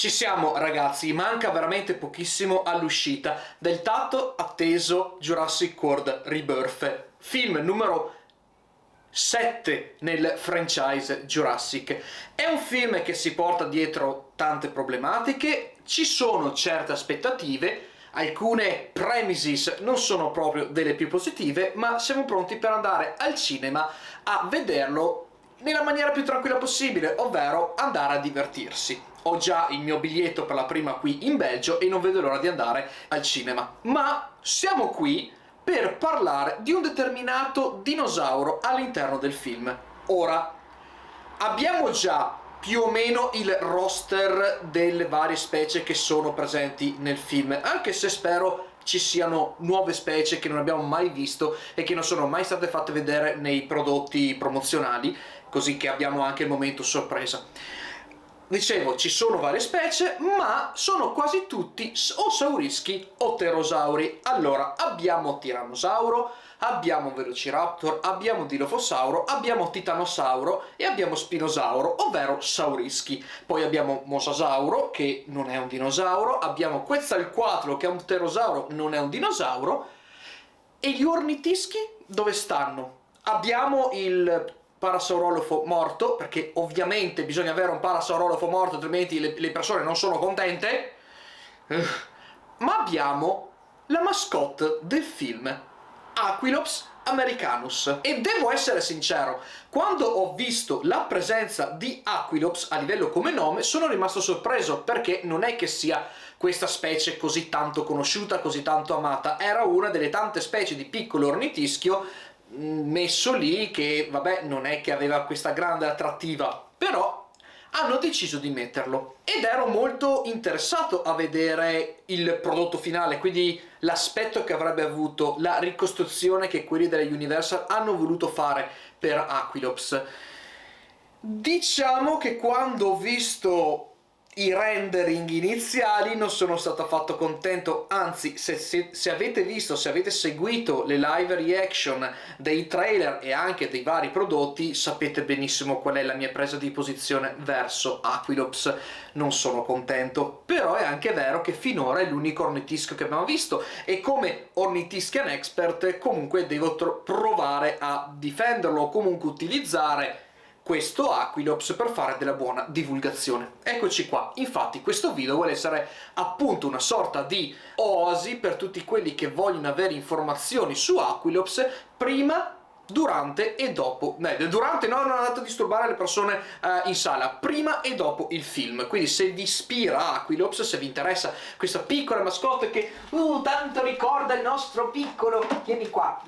Ci siamo ragazzi, manca veramente pochissimo all'uscita del tanto atteso Jurassic World Rebirth, film numero 7 nel franchise Jurassic. È un film che si porta dietro tante problematiche, ci sono certe aspettative, alcune premises non sono proprio delle più positive, ma siamo pronti per andare al cinema a vederlo nella maniera più tranquilla possibile, ovvero andare a divertirsi. Ho già il mio biglietto per la prima qui in Belgio e non vedo l'ora di andare al cinema. Ma siamo qui per parlare di un determinato dinosauro all'interno del film. Ora, abbiamo già più o meno il roster delle varie specie che sono presenti nel film, anche se spero ci siano nuove specie che non abbiamo mai visto e che non sono mai state fatte vedere nei prodotti promozionali, così che abbiamo anche il momento sorpresa. Dicevo, ci sono varie specie, ma sono quasi tutti o saurischi o pterosauri. Allora, abbiamo tirannosauro, abbiamo velociraptor, abbiamo dilophosauro, abbiamo titanosauro e abbiamo spinosauro, ovvero saurischi. Poi abbiamo mosasauro, che non è un dinosauro, abbiamo quetzalcoatl, che è un pterosauro, non è un dinosauro. E gli ornitischi dove stanno? Abbiamo il parasaurolofo morto, perché ovviamente bisogna avere un parasaurolofo morto, altrimenti le persone non sono contente. Ma abbiamo la mascotte del film, Aquilops americanus. E devo essere sincero, quando ho visto la presenza di Aquilops a livello come nome, sono rimasto sorpreso, perché non è che sia questa specie così tanto conosciuta, così tanto amata. Era una delle tante specie di piccolo ornitischio messo lì che, vabbè, non è che aveva questa grande attrattiva, però hanno deciso di metterlo ed ero molto interessato a vedere il prodotto finale, quindi l'aspetto che avrebbe avuto, la ricostruzione che quelli della Universal hanno voluto fare per Aquilops. Diciamo che quando ho visto i rendering iniziali non sono stato affatto contento, anzi se avete visto, se avete seguito le live reaction dei trailer e anche dei vari prodotti, sapete benissimo qual è la mia presa di posizione verso Aquilops. Non sono contento, però è anche vero che finora è l'unico ornitischio che abbiamo visto e come ornithischian expert comunque devo provare a difenderlo o comunque utilizzare questo Aquilops per fare della buona divulgazione. Eccoci qua, infatti questo video vuole essere appunto una sorta di oasi per tutti quelli che vogliono avere informazioni su Aquilops prima, durante e dopo. Durante no, non andate a disturbare le persone in sala, prima e dopo il film. Quindi se vi ispira Aquilops, se vi interessa questa piccola mascotte che tanto ricorda il nostro piccolo, vieni qua,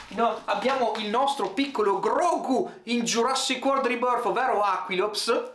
no, abbiamo il nostro piccolo Grogu in Jurassic World Rebirth, ovvero Aquilops.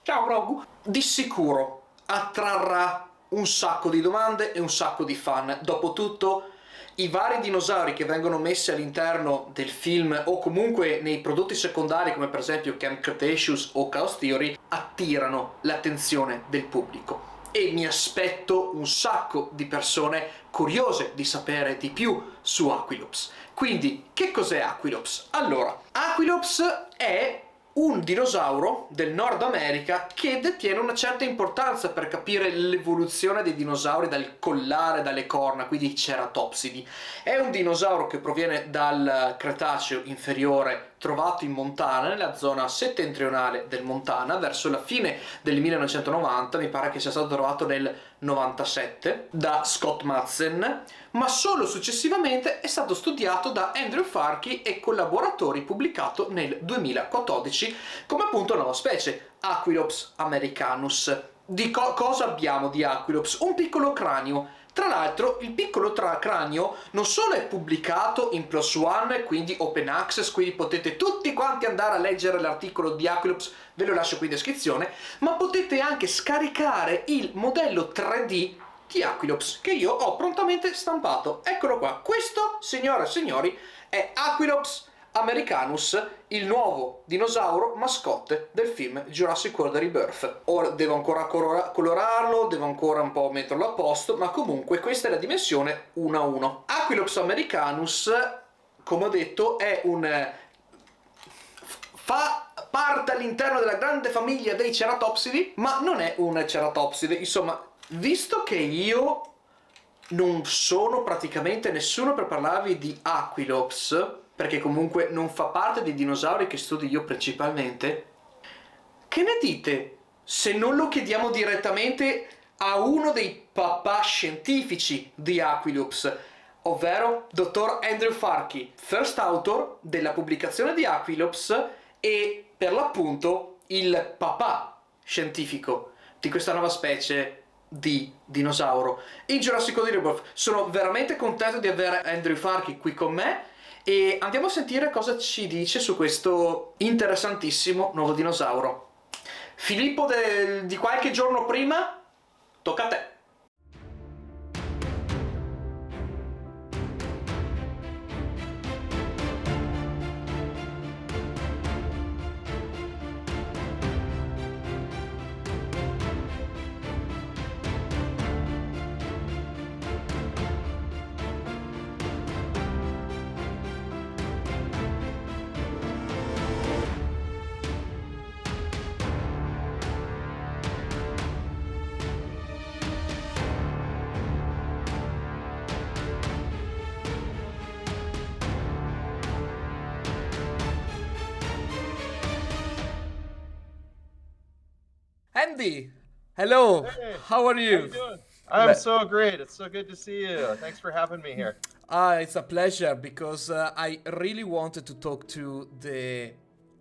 Ciao Grogu. Di sicuro attrarrà un sacco di domande e un sacco di fan. Dopotutto i vari dinosauri che vengono messi all'interno del film o comunque nei prodotti secondari, come per esempio Camp Cretaceous o Chaos Theory, attirano l'attenzione del pubblico e mi aspetto un sacco di persone curiose di sapere di più su Aquilops. Quindi, che cos'è Aquilops? Allora, Aquilops è un dinosauro del Nord America che detiene una certa importanza per capire l'evoluzione dei dinosauri dal collare, dalle corna, quindi i ceratopsidi. È un dinosauro che proviene dal Cretaceo inferiore, trovato in Montana, nella zona settentrionale del Montana, verso la fine del 1990, mi pare che sia stato trovato nel 97, da Scott Madsen, ma solo successivamente è stato studiato da Dr Farke e collaboratori, pubblicato nel 2014 come appunto nuova specie, Aquilops americanus. Di cosa abbiamo di Aquilops? Un piccolo cranio. Tra l'altro il piccolo cranio non solo è pubblicato in PLOS ONE, quindi open access, quindi potete tutti quanti andare a leggere l'articolo di Aquilops, ve lo lascio qui in descrizione, ma potete anche scaricare il modello 3D di Aquilops che io ho prontamente stampato. Eccolo qua, questo, signore e signori, è Aquilops americanus, il nuovo dinosauro mascotte del film Jurassic World Rebirth. Ora devo ancora colorarlo, devo ancora un po' metterlo a posto, ma comunque questa è la dimensione 1:1. Aquilops americanus, come ho detto, è un fa parte all'interno della grande famiglia dei ceratopsidi, ma non è un ceratopside. Insomma, visto che io non sono praticamente nessuno per parlarvi di Aquilops, perché comunque non fa parte dei dinosauri che studio io principalmente, che ne dite se non lo chiediamo direttamente a uno dei papà scientifici di Aquilops, ovvero Dr. Andrew Farke, first author della pubblicazione di Aquilops e per l'appunto il papà scientifico di questa nuova specie di dinosauro in Jurassic World Rebirth. Sono veramente contento di avere Andrew Farke qui con me e andiamo a sentire cosa ci dice su questo interessantissimo nuovo dinosauro. Filippo di qualche giorno prima, tocca a te. Andy, hello. Hey, How are how you? you doing? I'm so great. It's so good to see you. Thanks for having me here. It's a pleasure because I really wanted to talk to the.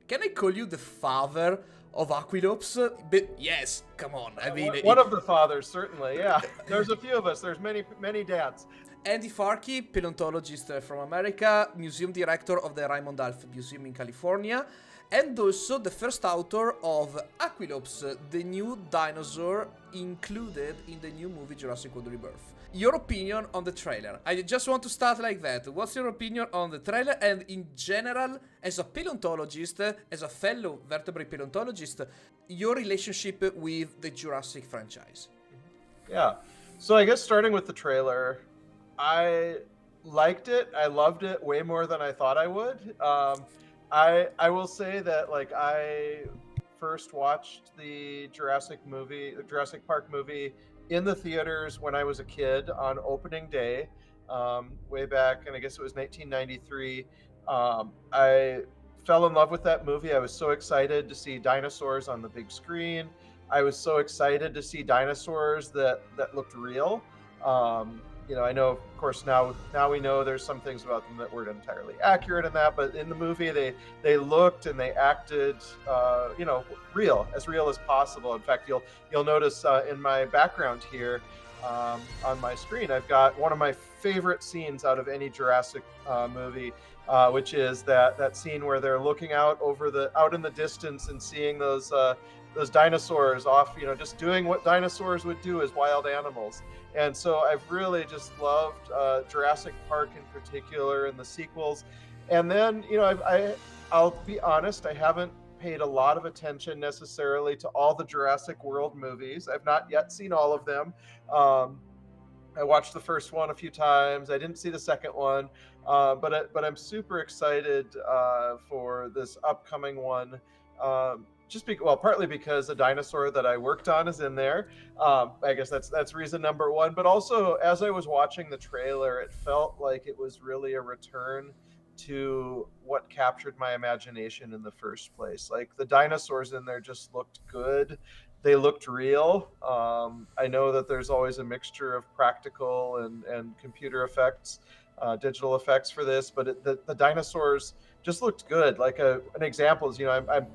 Can I call you the father of Aquilops? But yes, come on. I mean, One of the fathers, certainly. Yeah, there's a few of us. There's many dads. Andy Farke, paleontologist from America, museum director of the Raymond Museum in California, and also the first author of Aquilops, the new dinosaur included in the new movie Jurassic World Rebirth. Your opinion on the trailer? I just want to start like that. What's your opinion on the trailer and in general, as a paleontologist, as a fellow vertebrate paleontologist, your relationship with the Jurassic franchise? Yeah. So I guess starting with the trailer, I liked it. I loved it way more than I thought I would. I will say that like I first watched the Jurassic Park movie in the theaters when I was a kid on opening day, way back, and I guess it was 1993. I fell in love with that movie. I was so excited to see dinosaurs on the big screen. I was so excited to see dinosaurs that looked real. I know, of course, now we know there's some things about them that weren't entirely accurate in that, but in the movie they looked and they acted, real as possible. In fact, you'll notice in my background here on my screen, I've got one of my favorite scenes out of any Jurassic movie, which is that scene where they're looking out in the distance and seeing those dinosaurs off, just doing what dinosaurs would do as wild animals. And so I've really just loved Jurassic Park in particular and the sequels. And then, I'll be honest, I haven't paid a lot of attention necessarily to all the Jurassic World movies. I've not yet seen all of them. I watched the first one a few times. I didn't see the second one, but I'm super excited for this upcoming one. Partly because the dinosaur that I worked on is in there. I guess that's reason number one. But also, as I was watching the trailer, it felt like it was really a return to what captured my imagination in the first place. Like the dinosaurs in there just looked good. They looked real. I know that there's always a mixture of practical and computer effects, digital effects for this, but the dinosaurs just looked good. Like an example is, I'm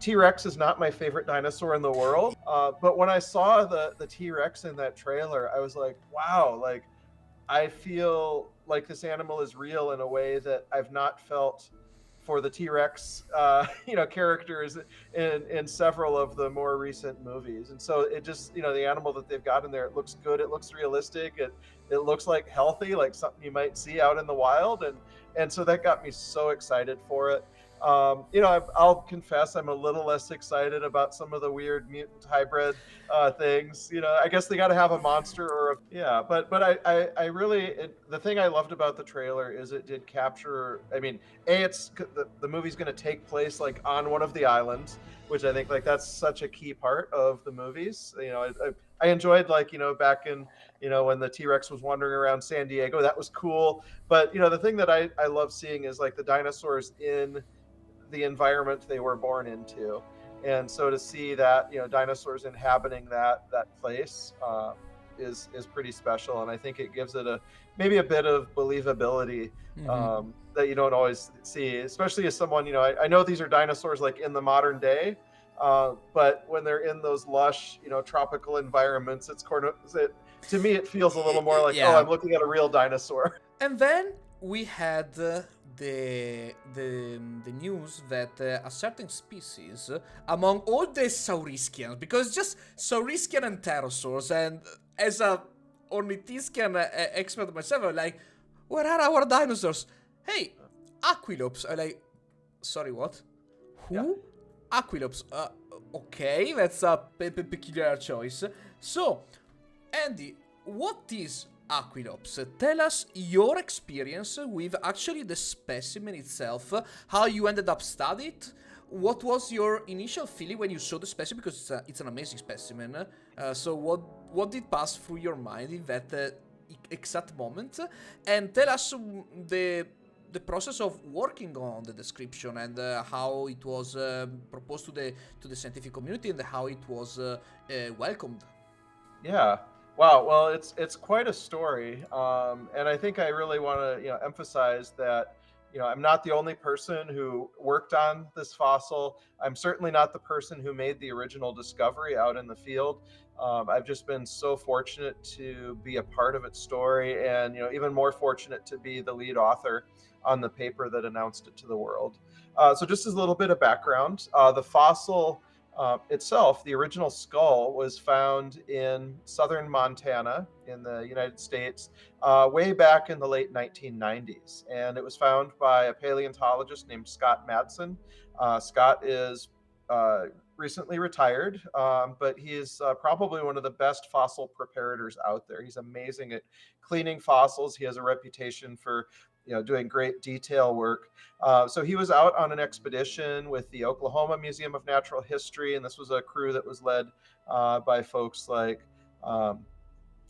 T-Rex is not my favorite dinosaur in the world, but when I saw the T-Rex in that trailer, I was like, wow, like I feel like this animal is real in a way that I've not felt for the T-Rex, characters in several of the more recent movies. And so it just, the animal that they've got in there, it looks good, it looks realistic, it looks like healthy, like something you might see out in the wild, and so that got me so excited for it. I'll confess I'm a little less excited about some of the weird mutant hybrid things. I guess they got to have a monster or yeah. But I really the thing I loved about the trailer is it did capture. I mean, it's the movie's going to take place like on one of the islands, which I think like that's such a key part of the movies. I enjoyed like back in when the T-Rex was wandering around San Diego, that was cool. But the thing that I love seeing is like the dinosaurs in the environment they were born into, and so to see that dinosaurs inhabiting that place is pretty special, and I think it gives it maybe a bit of believability that you don't always see, especially as someone I know these are dinosaurs like in the modern day, but when they're in those lush tropical environments, to me it feels a little more like, oh, Yeah. I'm looking at a real dinosaur. And then we had the news that a certain species among all the Saurischians, because just Saurischian and pterosaurs, and as a ornithischian expert myself, I'm like, where are our dinosaurs? Hey, Aquilops. I'm like, sorry, what? Who? Yeah. Aquilops. Okay, that's a peculiar choice. So, Andy, what is Aquilops? Tell us your experience with actually the specimen itself, how you ended up studying it. What was your initial feeling when you saw the specimen? Because it's an amazing specimen. So what did pass through your mind in that exact moment? And tell us the process of working on the description and how it was proposed to the scientific community and how it was welcomed. Yeah. Wow. Well, it's quite a story, and I think I really want to emphasize that I'm not the only person who worked on this fossil. I'm certainly not the person who made the original discovery out in the field. I've just been so fortunate to be a part of its story, and even more fortunate to be the lead author on the paper that announced it to the world. So, just as a little bit of background, the fossil itself, the original skull was found in southern Montana in the United States way back in the late 1990s. And it was found by a paleontologist named Scott Madsen. Scott is recently retired, but he is probably one of the best fossil preparators out there. He's amazing at cleaning fossils. He has a reputation for doing great detail work. So he was out on an expedition with the Oklahoma Museum of Natural History, and this was a crew that was led by folks like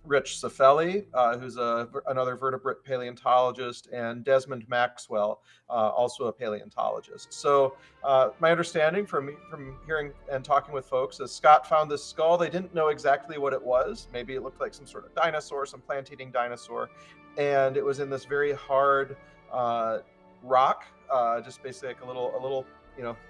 Rich Cifelli, who's another vertebrate paleontologist, and Desmond Maxwell, also a paleontologist. So my understanding from hearing and talking with folks is Scott found this skull. They didn't know exactly what it was. Maybe it looked like some sort of dinosaur, some plant-eating dinosaur, and it was in this very hard rock, just basically like a little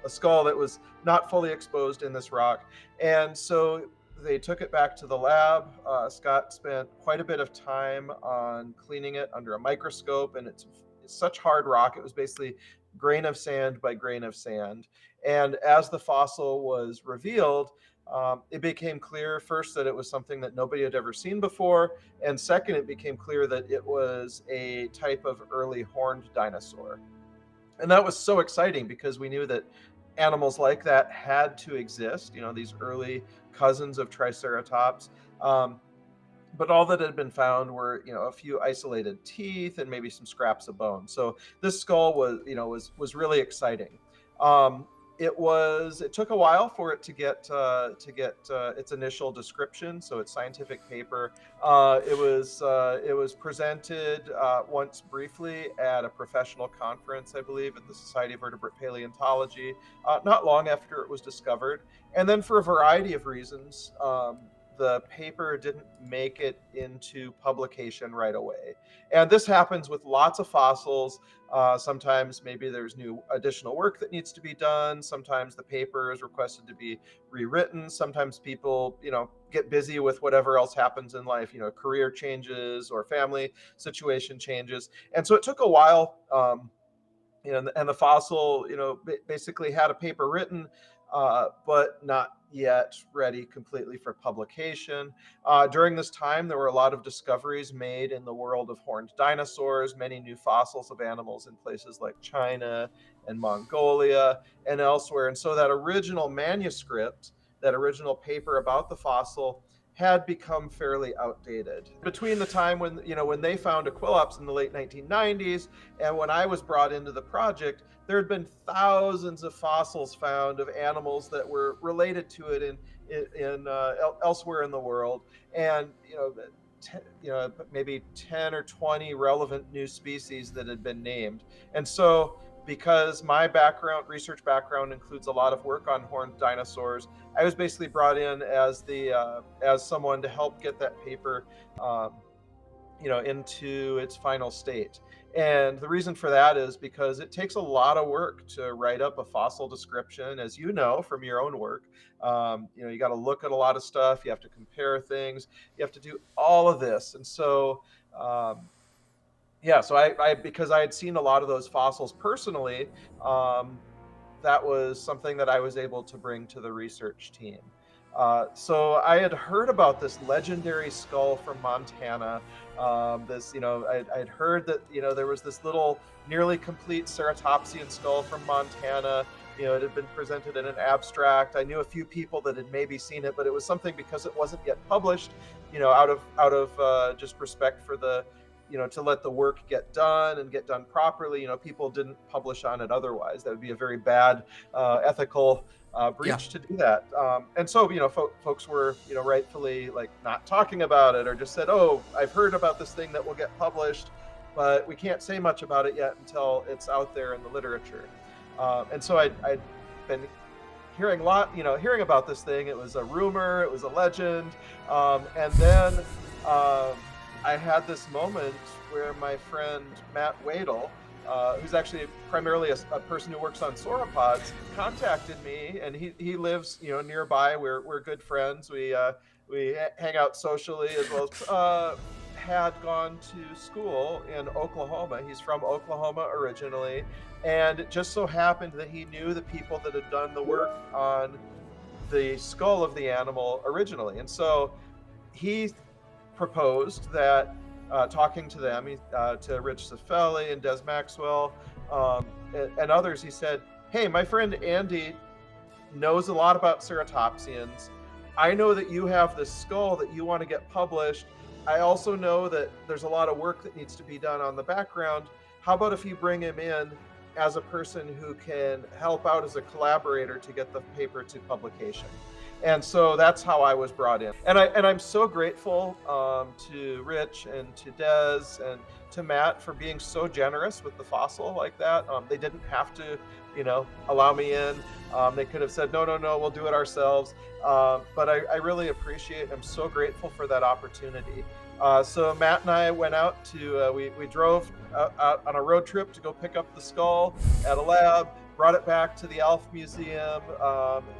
a skull that was not fully exposed in this rock. And so they took it back to the lab. Scott spent quite a bit of time on cleaning it under a microscope, and it's such hard rock. It was basically grain of sand by grain of sand. And as the fossil was revealed, it became clear first that it was something that nobody had ever seen before, and second, it became clear that it was a type of early horned dinosaur. And that was so exciting because we knew that animals like that had to exist, these early cousins of Triceratops. But all that had been found were, a few isolated teeth and maybe some scraps of bone. So this skull was really exciting. It took a while for it to get its initial description, so its scientific paper. It was presented once briefly at a professional conference, I believe, at the Society of Vertebrate Paleontology, not long after it was discovered. And then, for a variety of reasons, the paper didn't make it into publication right away. And this happens with lots of fossils. Sometimes maybe there's new additional work that needs to be done. Sometimes the paper is requested to be rewritten. Sometimes people, get busy with whatever else happens in life, career changes or family situation changes. And so it took a while. And the fossil, basically had a paper written. but not yet ready completely for publication. During this time, there were a lot of discoveries made in the world of horned dinosaurs, many new fossils of animals in places like China and Mongolia and elsewhere. And so that original manuscript, that original paper about the fossil, had become fairly outdated. Between the time when they found Aquilops in the late 1990s and when I was brought into the project, there had been thousands of fossils found of animals that were related to it in elsewhere in the world, and maybe 10 or 20 relevant new species that had been named. And so, because my research background, includes a lot of work on horned dinosaurs, I was basically brought in as someone to help get that paper, into its final state. And the reason for that is because it takes a lot of work to write up a fossil description, as you know from your own work. You got to look at a lot of stuff. You have to compare things. You have to do all of this. And so, so I because I had seen a lot of those fossils personally, that was something that I was able to bring to the research team. So I had heard about this legendary skull from Montana. I'd heard that there was this little nearly complete ceratopsian skull from Montana. It had been presented in an abstract. I knew a few people that had maybe seen it, but it was something, because it wasn't yet published, out of just respect for the to let the work get done and get done properly. People didn't publish on it otherwise. That would be a very bad ethical breach to do that. And so, folks were, rightfully not talking about it, or just said, "Oh, I've heard about this thing that will get published, but we can't say much about it yet until it's out there in the literature." And so I'd been hearing about this thing. It was a rumor, it was a legend. And then I had this moment where my friend Matt Wadel, who's actually primarily a person who works on sauropods, contacted me, and he lives nearby. We're good friends. We hang out socially, as well as had gone to school in Oklahoma. He's from Oklahoma originally, and it just so happened that he knew the people that had done the work on the skull of the animal originally. And so he proposed that, talking to them, to Rich Cifelli and Des Maxwell, and others, he said, "Hey, my friend Andy knows a lot about ceratopsians. I know that you have this skull that you want to get published. I also know that there's a lot of work that needs to be done on the background. How about if you bring him in as a person who can help out as a collaborator to get the paper to publication?" And so that's how I was brought in. And I'm so grateful to Rich and to Des and to Matt for being so generous with the fossil like that. They didn't have to, allow me in. They could have said, no, we'll do it ourselves. But I really appreciate it. I'm so grateful for that opportunity. So Matt and I went out to, we drove out on a road trip to go pick up the skull at a lab, brought it back to the Alf Museum,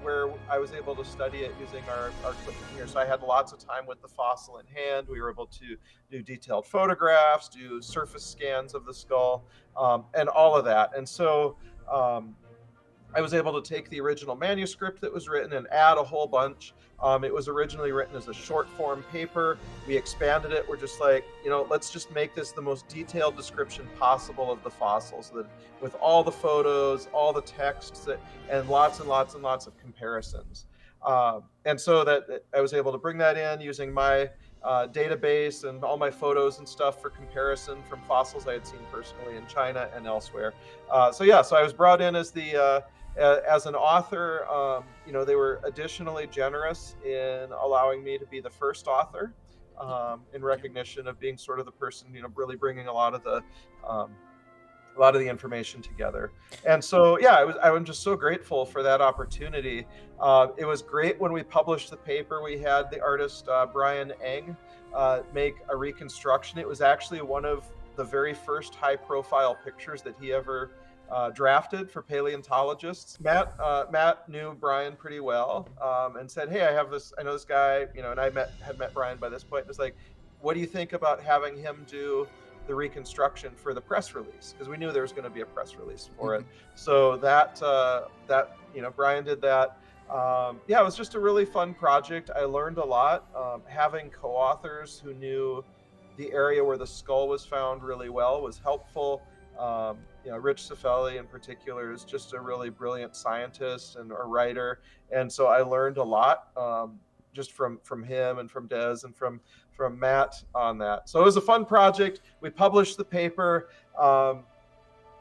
where I was able to study it using our equipment here. So I had lots of time with the fossil in hand. We were able to do detailed photographs, do surface scans of the skull, and all of that. And so I was able to take the original manuscript that was written and add a whole bunch. It was originally written as a short form paper. We expanded it. We're just like, let's just make this the most detailed description possible of the fossils, that with all the photos, all the texts, and lots and lots and lots of comparisons. And so that I was able to bring that in using my database and all my photos and stuff for comparison from fossils I had seen personally in China and elsewhere. So I was brought in as as an author. They were additionally generous in allowing me to be the first author, in recognition of being sort of the person, really bringing a lot of the information together. And so, I'm just so grateful for that opportunity. It was great when we published the paper. We had the artist Brian Eng make a reconstruction. It was actually one of the very first high-profile pictures that he ever drafted for paleontologists. Matt knew Brian pretty well, and said, "Hey, I know this guy, and I had met Brian by this point. It was like, what do you think about having him do the reconstruction for the press release, because we knew there was going to be a press release for it. So that Brian did that. Yeah, it was just a really fun project. I learned a lot. Having co-authors who knew the area where the skull was found really well was helpful. Rich Cifelli in particular is just a really brilliant scientist and a writer, and so I learned a lot just from him and from Des and from Matt on that. So it was a fun project. We published the paper.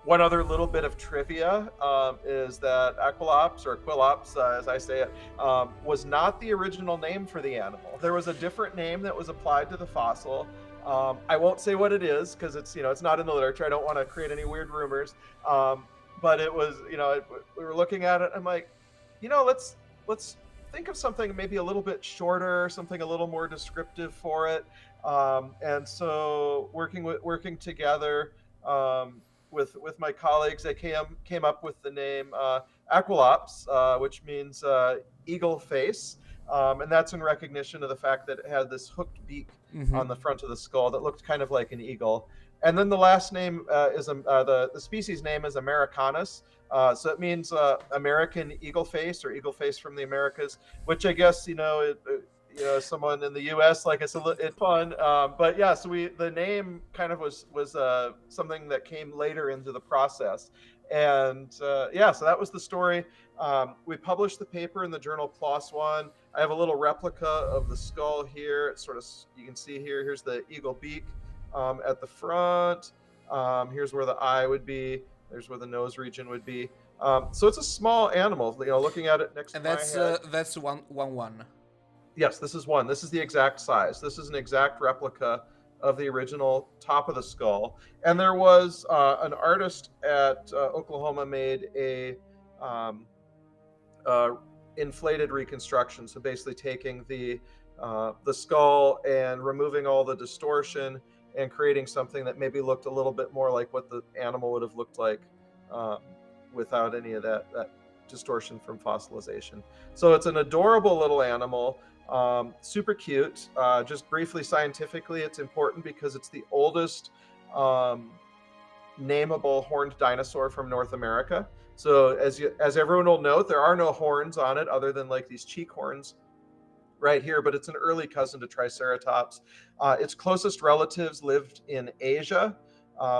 One other little bit of trivia is that Aquilops, as I say it, was not the original name for the animal. There was a different name that was applied to the fossil. I won't say what it is because it's not in the literature. I don't want to create any weird rumors. But it was, we were looking at it. I'm like, let's think of something maybe a little bit shorter, something a little more descriptive for it. And so working together with my colleagues, they came up with the name Aquilops, which means eagle face. And that's in recognition of the fact that it had this hooked beak on the front of the skull that looked kind of like an eagle. And then the last name is the species name is americanus. So it means American eagle face, or eagle face from the Americas, which I guess, someone in the U.S. like it's fun. But yeah, so the name kind of was something that came later into the process. And so that was the story. We published the paper in the journal PLOS One. I have a little replica of the skull here. It's sort of, you can see here, here's the eagle beak at the front. Here's where the eye would be. There's where the nose region would be. So it's a small animal, looking at it next to my head. And that's one. Yes, this is one. This is the exact size. This is an exact replica of the original top of the skull. And there was an artist at Oklahoma made a inflated reconstruction. So basically taking the skull and removing all the distortion and creating something that maybe looked a little bit more like what the animal would have looked like without any of that distortion from fossilization. So it's an adorable little animal. Super cute. Just briefly, scientifically, it's important because it's the oldest nameable horned dinosaur from North America. So as everyone will note, there are no horns on it other than like these cheek horns right here, but it's an early cousin to Triceratops. Its closest relatives lived in Asia,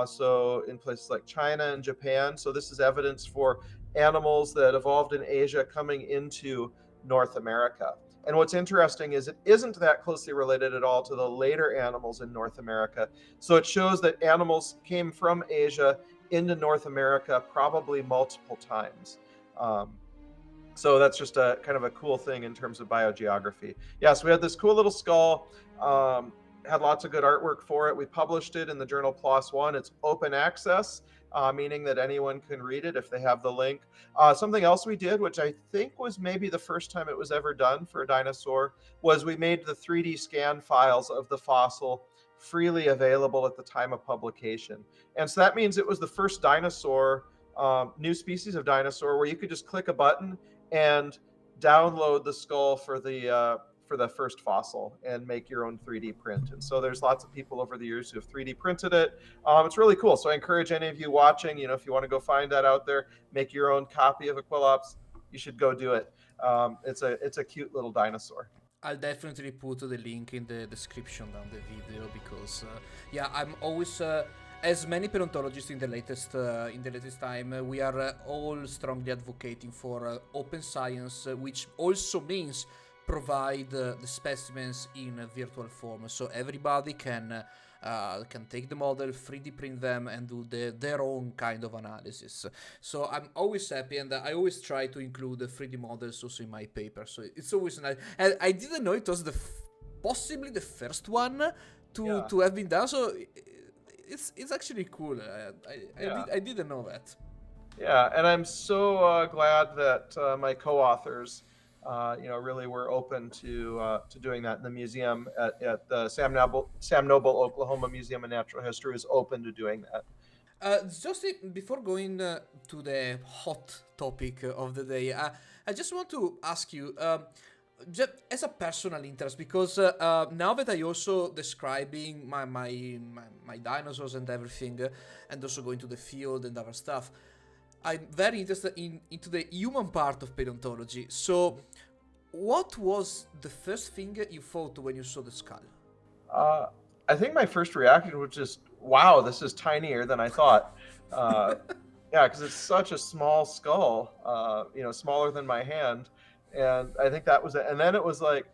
so in places like China and Japan. So this is evidence for animals that evolved in Asia coming into North America. And what's interesting is it isn't that closely related at all to the later animals in North America. So it shows that animals came from Asia into North America probably multiple times. So that's just a kind of a cool thing in terms of biogeography. Yeah, so we had this cool little skull, had lots of good artwork for it. We published it in the journal PLOS One. It's open access, meaning that anyone can read it if they have the link. Something else we did, which I think was maybe the first time it was ever done for a dinosaur, was we made the 3D scan files of the fossil freely available at the time of publication. And so that means it was the first dinosaur, new species of dinosaur, where you could just click a button and download the skull for the first fossil and make your own 3D print. And so there's lots of people over the years who have 3D printed it. It's really cool. So I encourage any of you watching, if you want to go find that out there, make your own copy of Aquilops, you should go do it. It's a cute little dinosaur. I'll definitely put the link in the description down the video because, I'm always, as many paleontologists in the latest time, we are all strongly advocating for open science, which also means provide the specimens in virtual form, so everybody can take the model, 3D print them, and do their own kind of analysis. So I'm always happy, and I always try to include the 3D models also in my paper. So it's always nice. And I didn't know it was possibly the first one to have been done. So it's actually cool. I didn't know that. Yeah, and I'm so glad that my co-authors really were open to doing that. In the museum at the Sam Noble Oklahoma Museum of Natural History is open to doing that. Just before going to the hot topic of the day, I just want to ask you, just as a personal interest, because now that I also describing my dinosaurs and everything, and also going to the field and other stuff, I'm very interested into the human part of paleontology. So, what was the first thing you thought when you saw the skull? Uh, I think my first reaction was just, wow, this is tinier than I thought. Uh, yeah, because it's such a small skull, smaller than my hand. And I think that was it. And then it was like,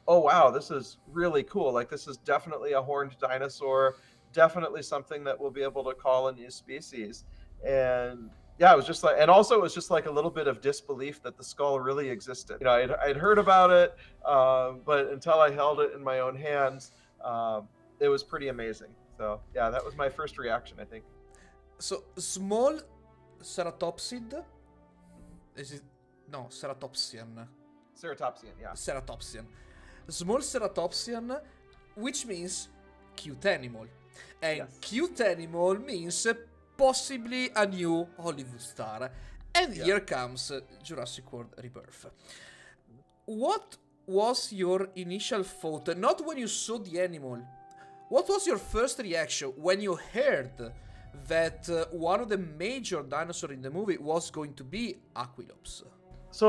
oh, wow, this is really cool. Like, this is definitely a horned dinosaur, definitely something that we'll be able to call a new species. And yeah, it was just like, and also it was just like a little bit of disbelief that the skull really existed. I'd heard about it, but until I held it in my own hands, it was pretty amazing. So yeah, that was my first reaction, I think. So, small ceratopsid? Is it? No, ceratopsian. Ceratopsian, yeah. Ceratopsian. Small ceratopsian, which means cute animal. And Yes. cute animal means possibly a new Hollywood star. And Yeah. here comes Jurassic World Rebirth. What was your initial thought? Not when you saw the animal. What was your first reaction when you heard that one of the major dinosaurs in the movie was going to be Aquilops? So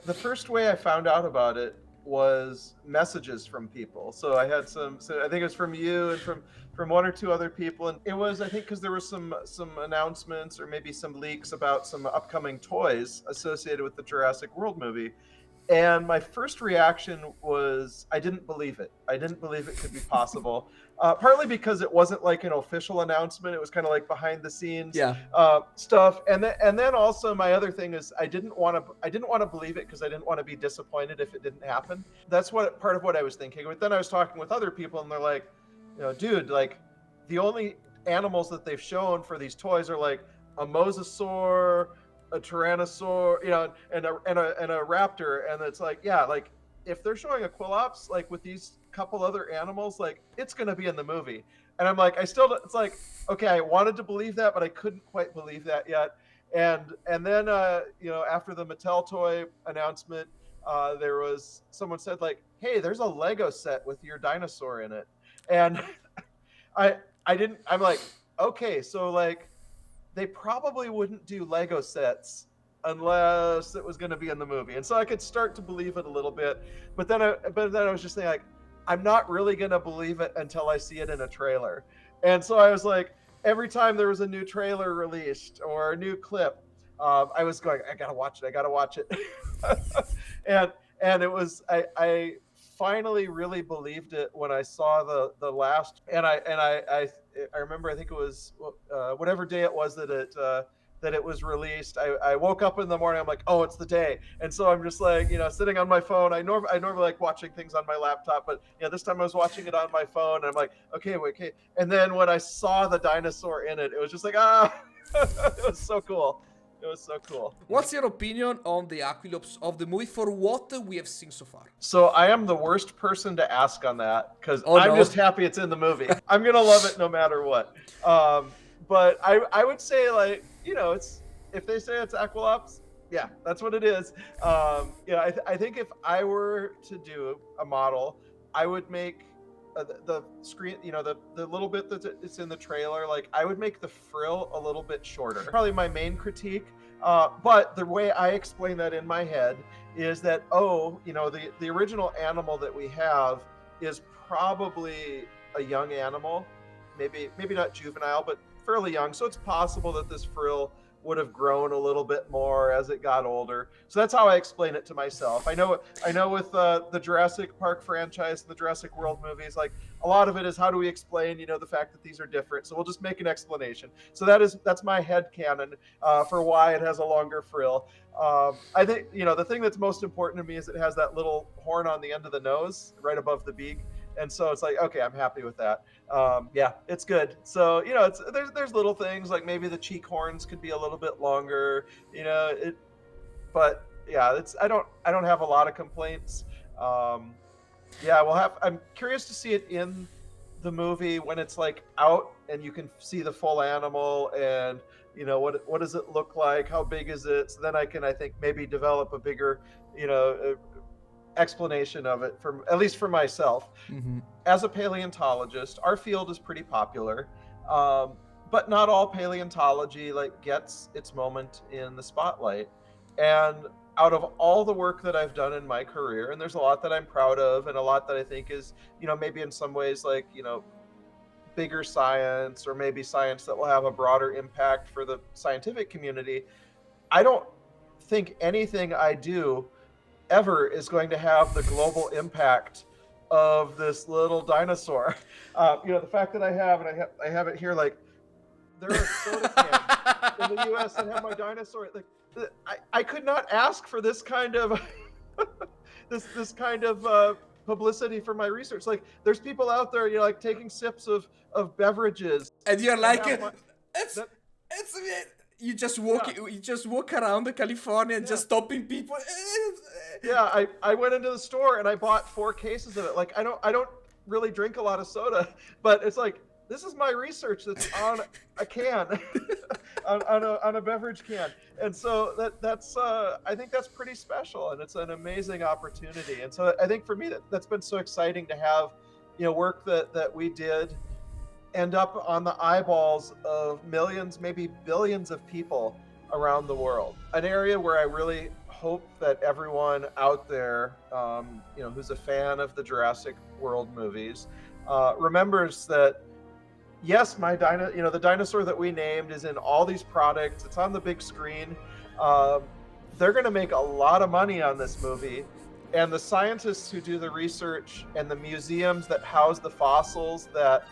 the first way I found out about it was messages from people. So I had so I think it was from you and from one or two other people, and it was, I think, because there was some announcements or maybe some leaks about some upcoming toys associated with the Jurassic World movie. And my first reaction was I didn't believe it. I didn't believe it could be possible. Partly because it wasn't like an official announcement. It was kind of like behind the scenes stuff. And then also my other thing is I didn't want to believe it because I didn't want to be disappointed if it didn't happen. That's what part of what I was thinking. But then I was talking with other people and they're like, dude, like the only animals that they've shown for these toys are like a mosasaur, a tyrannosaur, and a raptor, and it's like, yeah, like if they're showing Aquilops like with these couple other animals, like it's gonna be in the movie. And I'm like, it's like, okay, I wanted to believe that, but I couldn't quite believe that yet. And then after the Mattel toy announcement, there was someone said like, hey, there's a Lego set with your dinosaur in it, and I'm like, okay, so like they probably wouldn't do Lego sets unless it was going to be in the movie. And so I could start to believe it a little bit. But then I was just thinking, like, I'm not really going to believe it until I see it in a trailer. And so I was like, every time there was a new trailer released or a new clip, I was going, I got to watch it. and it was, I finally really believed it when I saw the last, and I remember, I think it was whatever day it was that it was released. I woke up in the morning. I'm like, oh, it's the day. And so I'm just like, sitting on my phone. I normally like watching things on my laptop, but this time I was watching it on my phone. And I'm like, okay. And then when I saw the dinosaur in it, it was just like, it was so cool. It was so cool. What's your opinion on the Aquilops of the movie for what we have seen so far? So I am the worst person to ask on that because I'm just happy it's in the movie. I'm going to love it no matter what. But I would say, like, it's, if they say it's Aquilops, yeah, that's what it is. I think if I were to do a model, I would make the screen, the little bit that it's in the trailer, like I would make the frill a little bit shorter. Probably my main critique. But the way I explain that in my head is that, the original animal that we have is probably a young animal, maybe not juvenile, but fairly young. So it's possible that this frill would have grown a little bit more as it got older. So that's how I explain it to myself. I know with the Jurassic Park franchise, the Jurassic World movies, like a lot of it is how do we explain, the fact that these are different. So we'll just make an explanation. So that's my headcanon for why it has a longer frill. I think, the thing that's most important to me is it has that little horn on the end of the nose, right above the beak. And so it's like, okay, I'm happy with that. Yeah, it's good. So, there's little things like maybe the cheek horns could be a little bit longer, but yeah, I don't have a lot of complaints. I'm curious to see it in the movie when it's like out and you can see the full animal and, what does it look like? How big is it? So then I think maybe develop a bigger, explanation of it, at least for myself. Mm-hmm. As a paleontologist, our field is pretty popular, but not all paleontology gets its moment in the spotlight. And out of all the work that I've done in my career, and there's a lot that I'm proud of, and a lot that I think is, maybe in some ways bigger science, or maybe science that will have a broader impact for the scientific community, I don't think anything I do ever is going to have the global impact of this little dinosaur. The fact that I have it here, there are soda cans in the U.S. that have my dinosaur. I could not ask for this kind of this kind of publicity for my research. There's people out there, taking sips of beverages, and you're like, it's you just walk around California and just stopping people. Yeah, I went into the store and I bought 4 cases of it. I don't really drink a lot of soda, but it's this is my research that's on a can, on a beverage can, and so that's I think that's pretty special, and it's an amazing opportunity. And so I think for me that's been so exciting to have, work that we did end up on the eyeballs of millions, maybe billions of people around the world. An area where I really hope that everyone out there, who's a fan of the Jurassic World movies, remembers that, yes, the dinosaur that we named is in all these products. It's on the big screen. They're going to make a lot of money on this movie. And the scientists who do the research and the museums that house the fossils that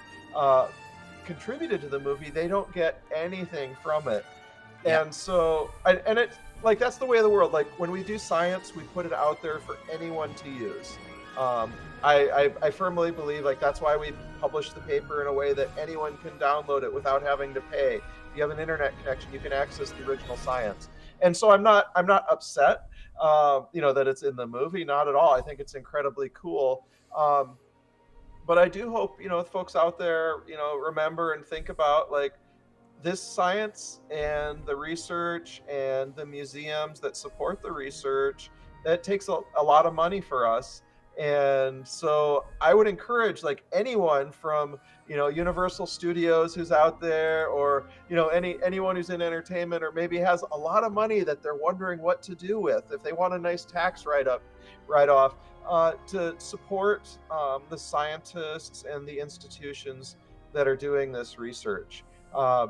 contributed to the movie, they don't get anything from it. Yeah. And so, and it's that's the way of the world. When we do science, we put it out there for anyone to use. I firmly believe that's why we publish the paper in a way that anyone can download it without having to pay. If you have an internet connection, you can access the original science. And so I'm not upset, that it's in the movie. Not at all. I think it's incredibly cool. But I do hope, folks out there, remember and think about this science and the research and the museums that support the research, that takes a lot of money for us. And so I would encourage anyone from, Universal Studios who's out there, or, anyone who's in entertainment, or maybe has a lot of money that they're wondering what to do with, if they want a nice tax write-off, to support the scientists and the institutions that are doing this research.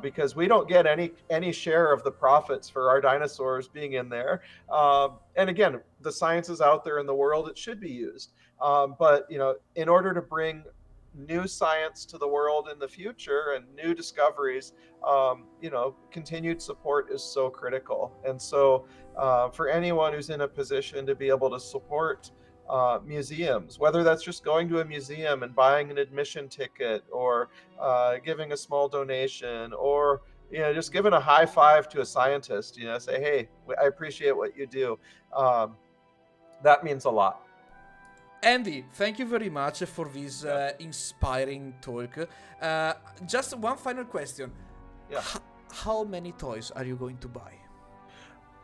Because we don't get any share of the profits for our dinosaurs being in there. And again, the science is out there in the world, it should be used. But, in order to bring new science to the world in the future and new discoveries, continued support is so critical. And so for anyone who's in a position to be able to support museums, whether that's just going to a museum and buying an admission ticket, or giving a small donation, or just giving a high five to a scientist, say, hey, I appreciate what you do. That means a lot. Andy, thank you very much for this inspiring talk. Just one final question. Yeah. How many toys are you going to buy?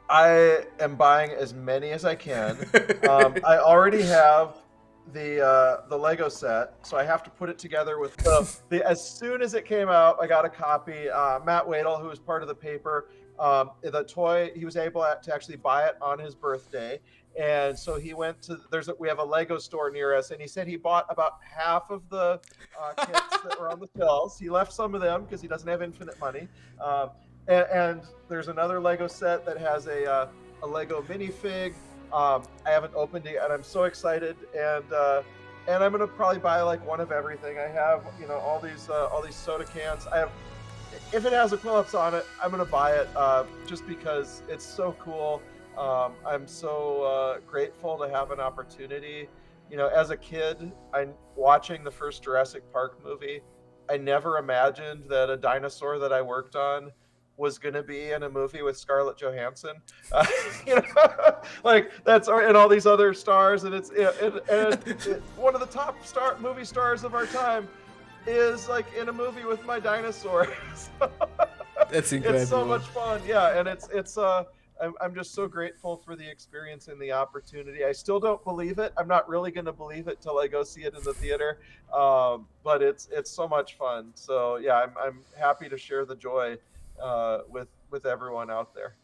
I am buying as many as I can. I already have the Lego set, so I have to put it together with as soon as it came out, I got a copy. Matt Wadle, who was part of the paper, the toy, he was able to actually buy it on his birthday. And so he went to, we have a Lego store near us, and he said he bought about half of the kits that were on the shelves. He left some of them because he doesn't have infinite money. And there's another Lego set that has a Lego minifig. I haven't opened it yet, and I'm so excited. And I'm gonna probably buy one of everything. I have all these soda cans. I have, if it has Aquilops on it, I'm gonna buy it just because it's so cool. I'm so grateful to have an opportunity. As a kid, I'm watching the first Jurassic Park movie. I never imagined that a dinosaur that I worked on was going to be in a movie with Scarlett Johansson, that's, and all these other stars, and it's one of the top movie stars of our time is in a movie with my dinosaur. That's incredible. It's so much fun, yeah, and it's I'm just so grateful for the experience and the opportunity. I still don't believe it. I'm not really going to believe it till I go see it in the theater. But it's so much fun. So yeah, I'm happy to share the joy with everyone out there.